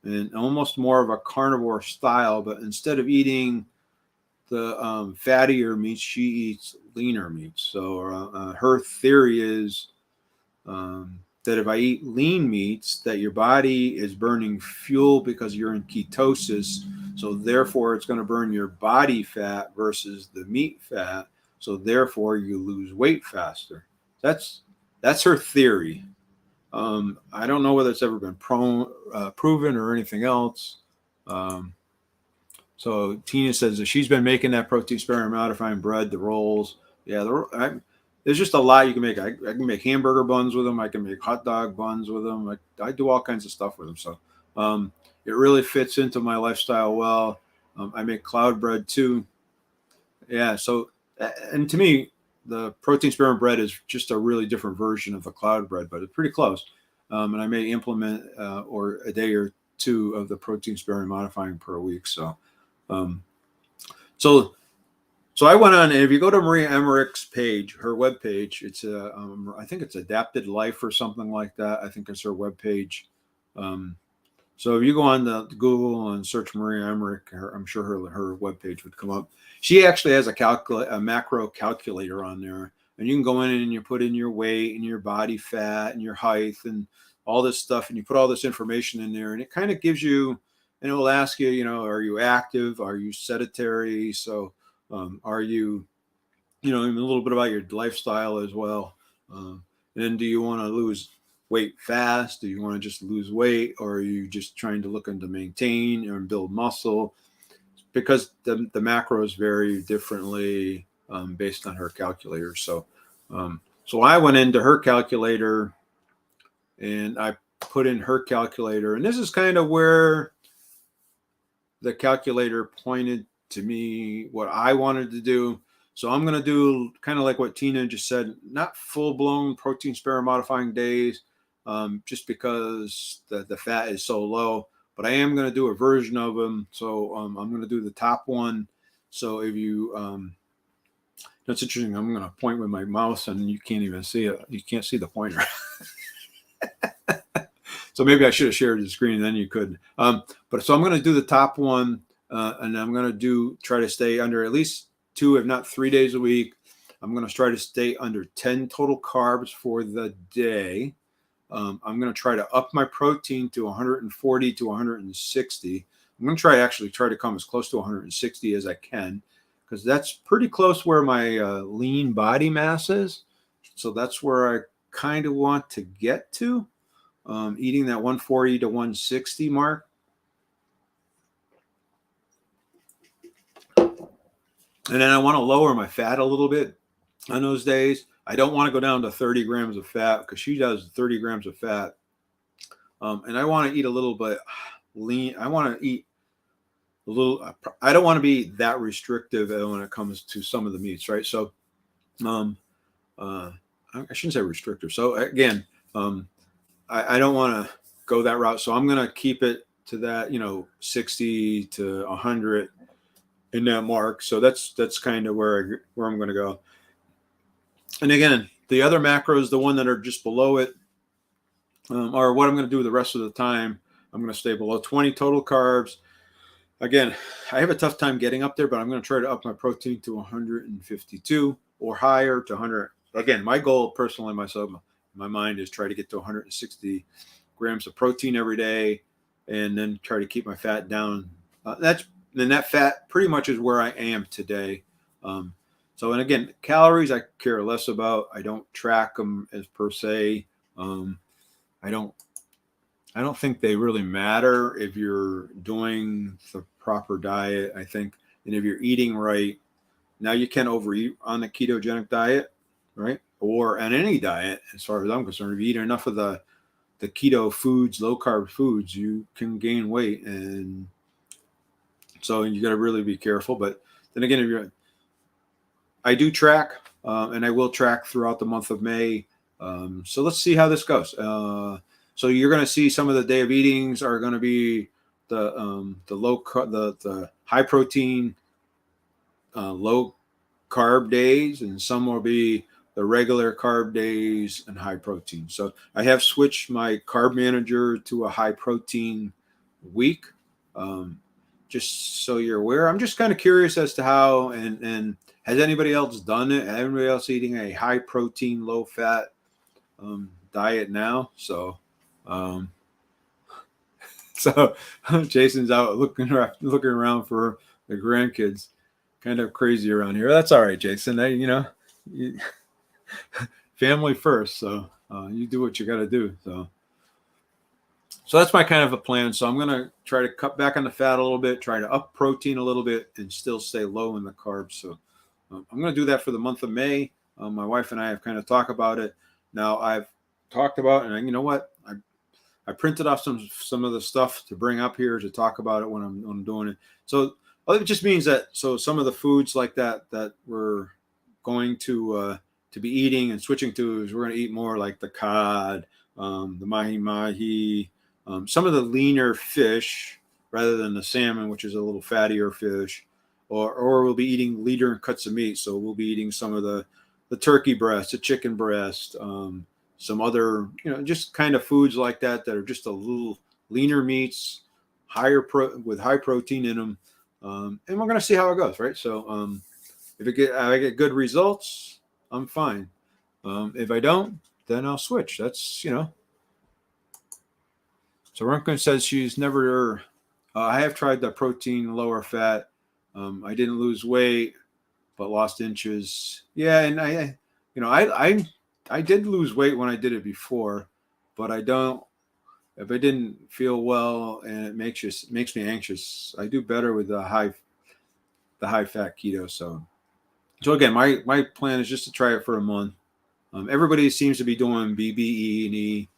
and almost more of a carnivore style, but instead of eating the fattier meats, she eats leaner meats. So her theory is that if I eat lean meats, that your body is burning fuel because you're in ketosis. So therefore, it's going to burn your body fat versus the meat fat. So therefore, you lose weight faster. That's her theory. I don't know whether it's ever been proven or anything else. So Tina says that she's been making that protein sparing modifying bread, the rolls. Yeah, there's just a lot you can make. I can make hamburger buns with them. I can make hot dog buns with them. I do all kinds of stuff with them. So it really fits into my lifestyle well. I make cloud bread too. Yeah. So, and to me, the protein sparing bread is just a really different version of the cloud bread, but it's pretty close. And I may implement or a day or two of the protein sparing modifying per week. So I went on, and if you go to Maria Emmerich's page, her webpage, it's I think it's Adapted Life or something like that. I think it's her webpage. So if you go on the Google and search Maria Emmerich, I'm sure her webpage would come up. She actually has a macro calculator on there, and you can go in and you put in your weight and your body fat and your height and all this stuff, and you put all this information in there, and it kind of gives you, and it will ask you, are you active? Are you sedentary? So are you, a little bit about your lifestyle as well. And then do you want to lose weight fast? Do you want to just lose weight, or are you just trying to look to maintain and build muscle? Because the macros vary differently based on her calculator. So I went into her calculator and I put in her calculator, and this is kind of where the calculator pointed to me what I wanted to do. So I'm going to do kind of like what Tina just said, not full-blown protein sparing modifying days, just because the fat is so low. But I am going to do a version of them. So I'm going to do the top one. So if you, that's interesting. I'm going to point with my mouse and you can't even see it. You can't see the pointer. So maybe I should have shared the screen, then you could. But so I'm going to do the top one, and I'm going to try to stay under at least 2, if not 3 days a week. I'm going to try to stay under 10 total carbs for the day. I'm going to try to up my protein to 140 to 160. I'm going to try to come as close to 160 as I can, because that's pretty close where my lean body mass is. So that's where I kind of want to get to. Eating that 140 to 160 mark. And then I want to lower my fat a little bit on those days. I don't want to go down to 30 grams of fat, because she does 30 grams of fat. And I want to eat a little bit lean. I want to eat a little, I don't want to be that restrictive when it comes to some of the meats, right? So I shouldn't say restrictive. So again, I don't want to go that route. So I'm going to keep it to that, 60 to 100 in that mark. So that's kind of where I'm going to go. And again, the other macros, the one that are just below it, are what I'm going to do the rest of the time. I'm going to stay below 20 total carbs. Again, I have a tough time getting up there, but I'm going to try to up my protein to 152 or higher to 100. Again, my goal personally, myself, my mind is try to get to 160 grams of protein every day, and then try to keep my fat down. That fat pretty much is where I am today. So, and again, calories I care less about. I don't track them as per se. Um, I don't I don't think they really matter if you're doing the proper diet. I think, and if you're eating right, now you can overeat on the ketogenic diet, right? Or on any diet, as far as I'm concerned. If you eat enough of the keto foods, low carb foods, you can gain weight, and so you got to really be careful. But then again, I do track, and I will track throughout the month of May. So let's see how this goes. So you're going to see some of the day of eatings are going to be the high protein, low carb days, and some will be the regular carb days and high protein. So I have switched my carb manager to a high protein week. Just so you're aware, I'm just kind of curious as to how, and has anybody else done it? Anybody else eating a high protein, low fat diet now? So, so Jason's out looking around for the grandkids. Kind of crazy around here. That's all right, Jason. Family first. So you do what you got to do. So that's my kind of a plan. So I'm going to try to cut back on the fat a little bit, try to up protein a little bit, and still stay low in the carbs. So I'm going to do that for the month of May. My wife and I have kind of talked about it. Now I've talked about, and you know what? I printed off some of the stuff to bring up here to talk about it when I'm doing it. So it just means that some of the foods like that we're going to be eating and switching to is we're going to eat more like the cod, the mahi-mahi, some of the leaner fish rather than the salmon, which is a little fattier fish, or we'll be eating leaner cuts of meat. So we'll be eating some of the turkey breast, the chicken breast, some other, just kind of foods like that are just a little leaner meats, with high protein in them. And we're going to see how it goes, right? So if I get good results, I'm fine. If I don't, then I'll switch. That's, So Runkin says she's never, I have tried the protein lower fat. I didn't lose weight, but lost inches. Yeah. And I did lose weight when I did it before, but if I didn't feel well and it makes me anxious, I do better with the high fat keto. So again, my plan is just to try it for a month. Everybody seems to be doing BBE and E,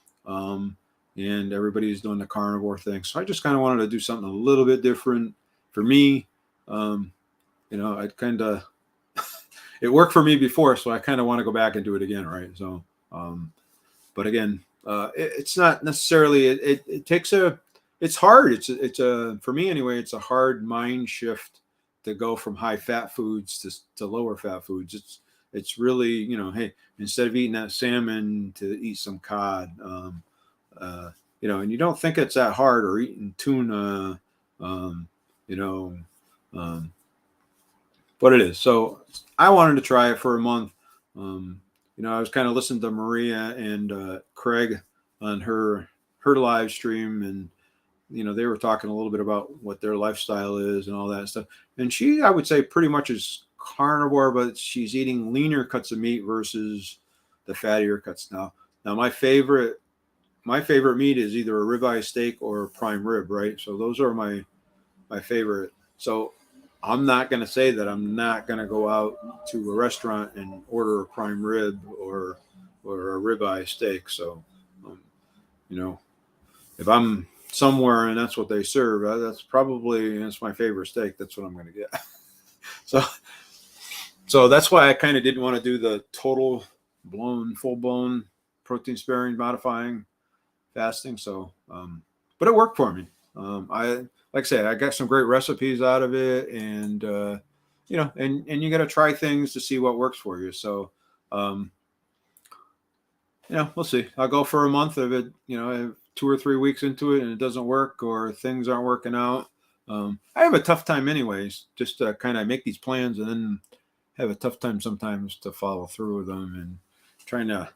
and everybody's doing the carnivore thing. So I just kind of wanted to do something a little bit different for me. I kind of, it worked for me before, so I kind of want to go back and do it again, right? So, but again, it's not necessarily. It takes it's hard. It's for me anyway. It's a hard mind shift to go from high fat foods to lower fat foods. It's really, hey, instead of eating that salmon, to eat some cod, and you don't think it's that hard, or eating tuna, but it is. So I wanted to try it for a month. I was kind of listening to Maria and Craig on her live stream, and they were talking a little bit about what their lifestyle is and all that stuff. And she, I would say, pretty much is carnivore, but she's eating leaner cuts of meat versus the fattier cuts. Now my favorite meat is either a ribeye steak or a prime rib, right? So those are my favorite. So I'm not going to say that I'm not going to go out to a restaurant and order a prime rib or a ribeye steak. So, if I'm somewhere and that's what they serve, that's my favorite steak. That's what I'm going to get. So that's why I kind of didn't want to do the total full blown protein sparing modifying fasting. So, but it worked for me. Like I said, I got some great recipes out of it, and and you got to try things to see what works for you. So, we'll see. I'll go for a month of it. 2 or 3 weeks into it, and it doesn't work, or things aren't working out. I have a tough time, anyways, just to kind of make these plans and then have a tough time sometimes to follow through with them and trying to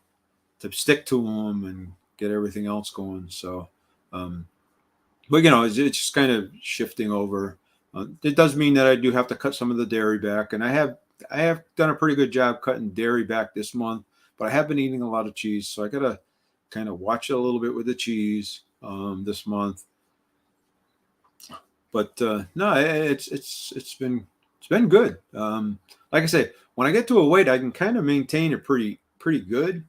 stick to them and get everything else going. So. But it's just kind of shifting over. It does mean that I do have to cut some of the dairy back, and I have I have done a pretty good job cutting dairy back this month, but I have been eating a lot of cheese, so I gotta kind of watch it a little bit with the cheese this month. But no, it's been good. Like I say, when I get to a weight, I can kind of maintain it pretty good.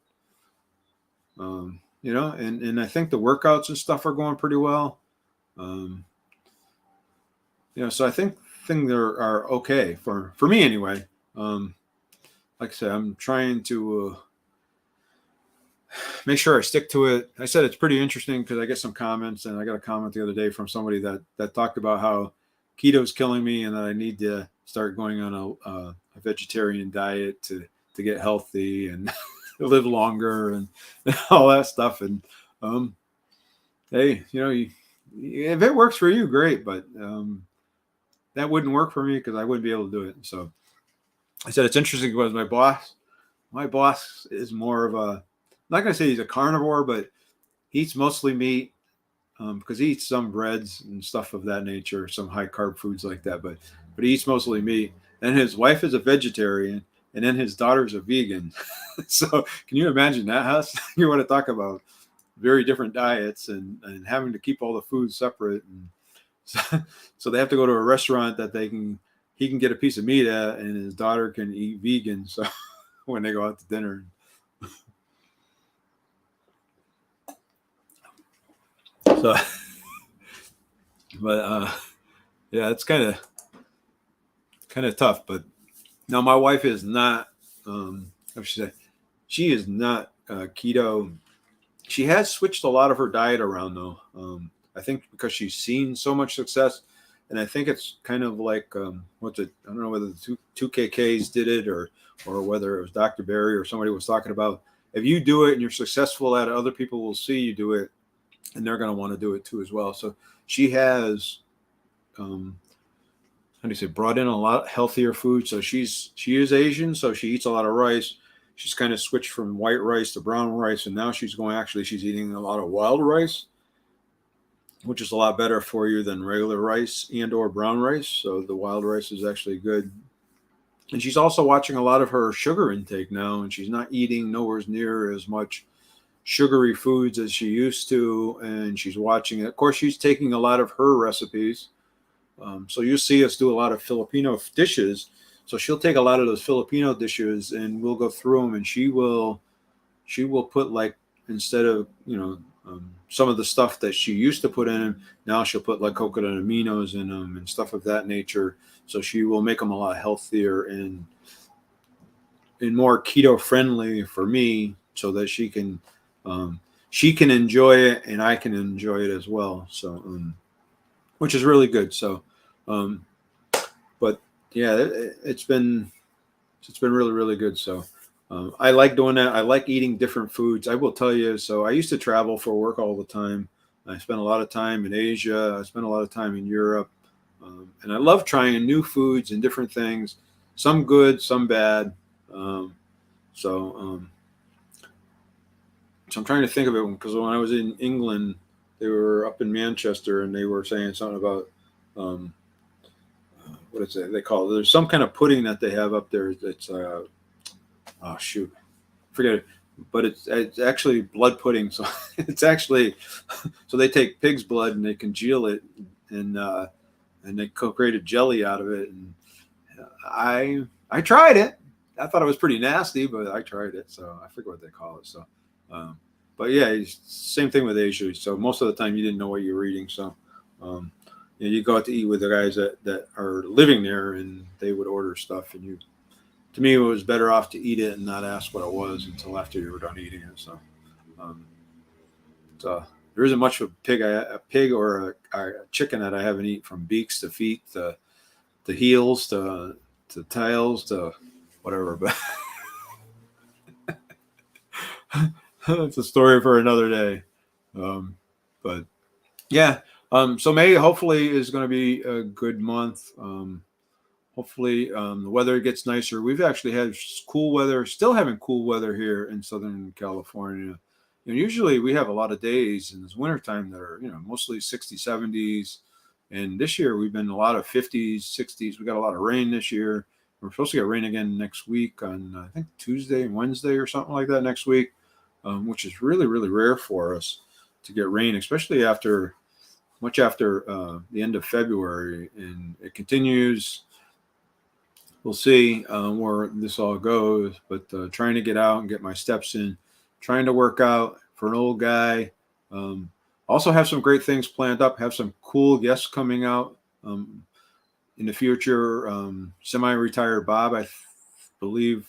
And I think the workouts and stuff are going pretty well. So I think things are okay for me anyway. Like I said, I'm trying to make sure I stick to it. I said it's pretty interesting because I get some comments, and I got a comment the other day from somebody that talked about how keto is killing me and that I need to start going on a vegetarian diet to get healthy and live longer and all that stuff. And hey, if it works for you, great, but that wouldn't work for me because I wouldn't be able to do it. So I said it's interesting because my boss is more of a, I'm not going to say he's a carnivore, but he eats mostly meat because he eats some breads and stuff of that nature, some high carb foods like that. But he eats mostly meat. And his wife is a vegetarian, and then his daughter's a vegan. So can you imagine that, Huss? You want to talk about very different diets and having to keep all the food separate. And so they have to go to a restaurant that he can get a piece of meat at, and his daughter can eat vegan. So when they go out to dinner. So, but yeah, it's kind of tough. But now my wife is not. I should say, she is not keto. She has switched a lot of her diet around though. I think because she's seen so much success, and I think it's kind of like what's it? I don't know whether the two KKs did it or whether it was Dr. Barry or somebody was talking about, if you do it and you're successful at it, other people will see you do it, and they're going to want to do it too as well. So she has, how do you say, brought in a lot healthier food. So she is Asian, so she eats a lot of rice. She's kind of switched from white rice to brown rice, and now she's eating a lot of wild rice, which is a lot better for you than regular rice and or brown rice. So the wild rice is actually good. And she's also watching a lot of her sugar intake now, and she's not eating nowhere near as much sugary foods as she used to, and she's watching it. Of course, she's taking a lot of her recipes. So you see us do a lot of Filipino dishes. So she'll take a lot of those Filipino dishes, and we'll go through them, and she will put, like, instead of some of the stuff that she used to put in them, now she'll put like coconut aminos in them and stuff of that nature. So she will make them a lot healthier and more keto friendly for me, so that she can enjoy it and I can enjoy it as well. So which is really good. So but yeah, it's been really, really good. So I like doing that. I like eating different foods. I will tell you. So I used to travel for work all the time. I spent a lot of time in Asia. I spent a lot of time in Europe. And I love trying new foods and different things, some good, some bad. So I'm trying to think of it, because when I was in England, they were up in Manchester, and they were saying something about what is it they call it? There's some kind of pudding that they have up there. It's oh shoot, forget it. But it's actually blood pudding. So it's actually, so they take pig's blood and they congeal it, and they create a jelly out of it. And I tried it. I thought it was pretty nasty, but I tried it. So I forget what they call it. So, but yeah, same thing with Asia. So most of the time you didn't know what you were eating. So, you go out to eat with the guys that are living there, and they would order stuff, and to me, it was better off to eat it and not ask what it was until after you were done eating it. So, so there isn't much of a pig or a chicken that I haven't eaten, from beaks to feet to heels to tails to whatever. But that's a story for another day. But yeah, so May hopefully is going to be a good month. Hopefully the weather gets nicer. We've actually had cool weather, still having cool weather here in Southern California. Usually we have a lot of days in this wintertime that are, mostly 60s, 70s. And this year we've been a lot of 50s, 60s. We got a lot of rain this year. we're supposed to get rain again next week on, I think, Tuesday and Wednesday or something like that next week, which is really, really rare for us to get rain, especially much after the end of February. And it continues. We'll see where this all goes, but trying to get out and get my steps in, trying to work out for an old guy. Also have some great things planned up, have some cool guests coming out in the future. Semi-retired Bob, I believe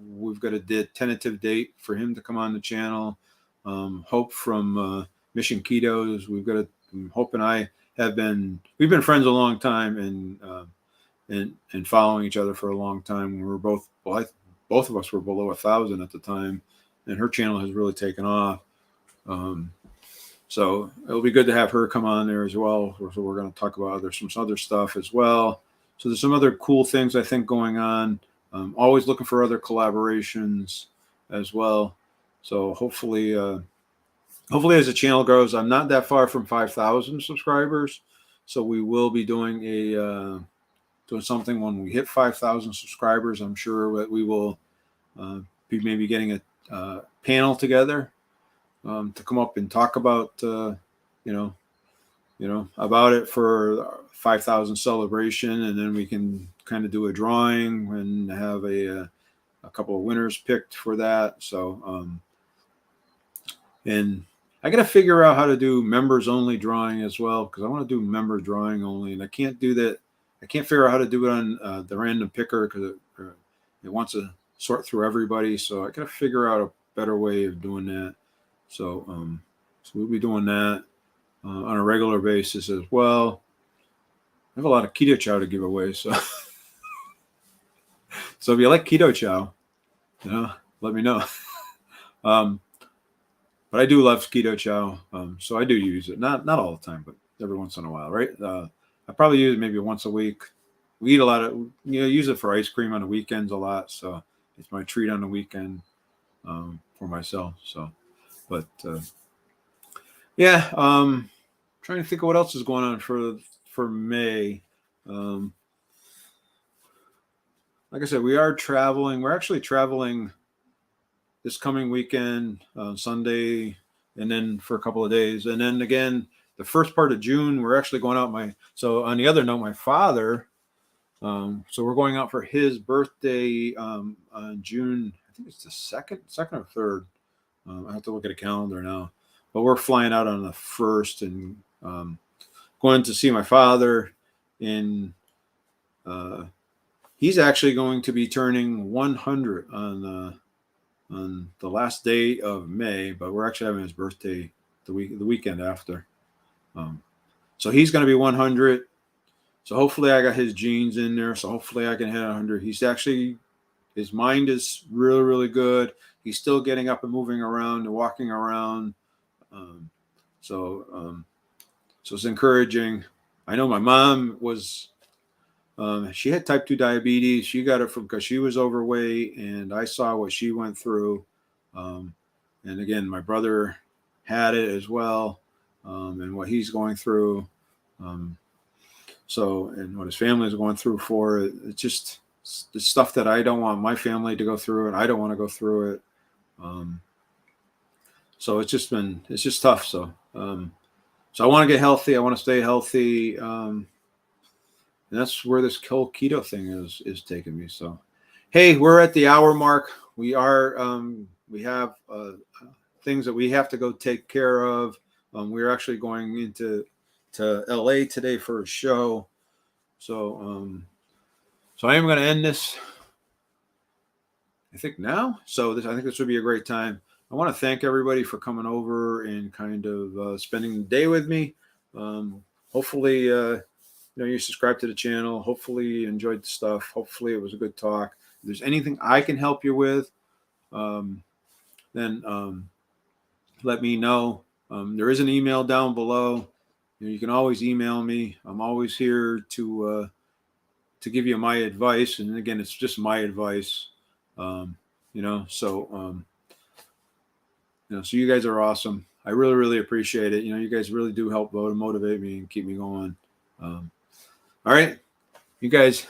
we've got a tentative date for him to come on the channel. Hope from Mission Ketos. Hope and I we've been friends a long time, and following each other for a long time. We were both of us were below 1,000 at the time, and her channel has really taken off. So it'll be good to have her come on there as well. So we're going to talk about some other stuff as well. So there's some other cool things I think going on. Always looking for other collaborations as well. So hopefully as the channel grows, I'm not that far from 5,000 subscribers. So we will be doing doing something when we hit 5,000 subscribers. I'm sure that we will be maybe getting a panel together to come up and talk about about it for 5,000 celebration, and then we can kind of do a drawing and have a couple of winners picked for that. So and I got to figure out how to do members only drawing as well, because I want to do member drawing only, and I can't do that. I can't figure out how to do it on the random picker because it wants to sort through everybody. So I got to figure out a better way of doing that. So we'll be doing that on a regular basis as well. I have a lot of keto chow to give away, so so if you like keto chow, let me know. But I do love keto chow, so I do use it. Not all the time, but every once in a while, right? I probably use it maybe once a week. We eat a lot of, use it for ice cream on the weekends a lot. So it's my treat on the weekend for myself. So, but yeah, trying to think of what else is going on for May. Like I said, we are traveling. We're actually traveling this coming weekend, Sunday, and then for a couple of days. And then again, the first part of June, we're actually going out. So on the other note, my father, so we're going out for his birthday on June, I think it's the second or third. I have to look at a calendar now, but we're flying out on the 1st and going to see my father he's actually going to be turning 100 on the last day of May, but we're actually having his birthday the weekend after. So he's going to be 100. So hopefully I got his genes in there. So hopefully I can hit 100. His mind is really, really good. He's still getting up and moving around and walking around. So it's encouraging. I know my mom was, she had type 2 diabetes. She got it because she was overweight, and I saw what she went through. And again, my brother had it as well. And what he's going through, and what his family is going through for it. It's just the stuff that I don't want my family to go through, and I don't want to go through it. So it's just tough. So I want to get healthy. I want to stay healthy. And that's where this whole keto thing is taking me. So, hey, we're at the hour mark. We have things that we have to go take care of. We're actually going into LA today for a show. So I am going to end this, I think, now. So I think this would be a great time. I want to thank everybody for coming over and kind of spending the day with me. Hopefully, you subscribe to the channel. Hopefully you enjoyed the stuff. Hopefully it was a good talk. If there's anything I can help you with, then let me know. There is an email down below. You can always email me. I'm always here to give you my advice. And again, it's just my advice. So you guys are awesome. I really, really appreciate it. You guys really do help motivate me and keep me going. All right, you guys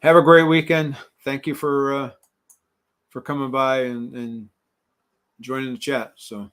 have a great weekend. Thank you for coming by and joining the chat. So.